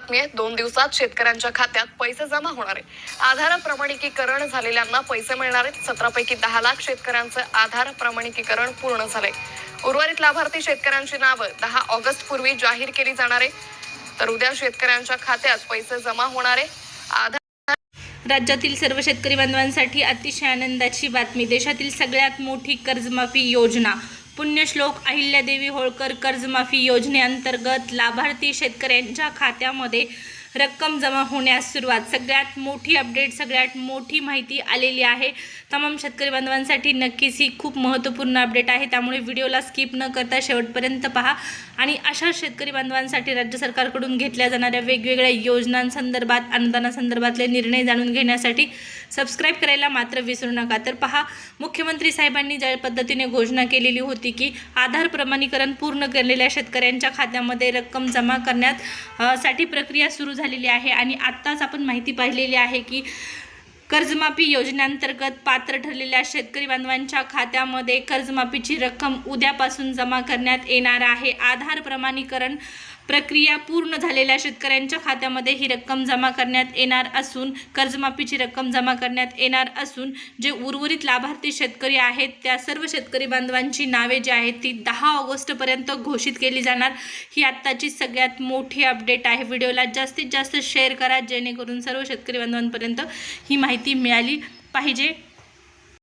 बातमी आहे. 2 दिवसात शेतकऱ्यांच्या खात्यात पैसे जमा होणार आहे. आधार प्रमाणिकीकरण झालेल्यांना पैसे मिळणार आहेत. 17 पैकी 10 लाख शेतकऱ्यांचं आधार प्रमाणिकीकरण पूर्ण झालंय. उर्वरित लाभार्थी शेतकऱ्यांची नावं 10 ऑगस्ट पूर्वी जाहीर केली जाणार आहे. तर उद्या शेतकऱ्यांच्या खात्यात पैसे जमा होणार आहे. राज्यातील सर्व शेतकरी बांधवांसाठी अतिशय आनंदाची बातमी. देशातील सगळ्यात मोठी कर्जमाफी योजना पुण्यश्लोक अहिल्यादेवी होळकर कर्जमाफी योजनेअंतर्गत लाभार्थी शेतकऱ्यांच्या खात्यामध्ये रक्कम जमा होण्यास सुरुवात. सगळ्यात मोठी अपडेट, सगळ्यात मोठी माहिती आलेली आहे. तमाम शेतकरी बांधवांसाठी नक्कीच ही खूप महत्त्वपूर्ण अपडेट आहे. त्यामुळे व्हिडिओला स्किप न करता शेवटपर्यंत पहा आणि अशा शेतकरी बांधवांसाठी राज्य सरकारकडून घेतल्या जाणाऱ्या वेगवेगळ्या योजनांसंदर्भात, अनुदानासंदर्भातले निर्णय जाणून घेण्यासाठी सबस्क्राईब करायला मात्र विसरू नका. तर पहा, मुख्यमंत्री साहेबांनी ज्या पद्धतीने घोषणा केलेली होती की आधार प्रमाणीकरण पूर्ण केलेल्या शेतकऱ्यांच्या खात्यामध्ये रक्कम जमा करण्यात साठी प्रक्रिया सुरू झालेली आहे. आणि आत्ताच आपण माहिती पाहिलेली आहे की कर्जमाफी योजनेअंतर्गत पात्र ठरलेल्या शेतकरी बांधवांच्या खात्यामध्ये कर्जमाफीची रक्कम उद्यापासून जमा करण्यात येणार आहे. आधार प्रमाणीकरण प्रक्रिया पूर्ण झालेल्या शेतकऱ्यांच्या खात्यामध्ये ही रक्कम जमा करण्यात येणार असून कर्जमाफीची रक्कम जमा करण्यात येणार असून जे उर्वरित लाभार्थी शेतकरी आहेत त्या सर्व शेतकरी बांधवांची नावे जी आहेत ती 10 ऑगस्टपर्यंत घोषित केली जाणार. ही आत्ताची सगळ्यात मोठी अपडेट आहे. व्हिडिओला जास्तीत जास्त शेअर करा जेणेकरून सर्व शेतकरी बांधवांपर्यंत ही माहिती मिळाली पाहिजे.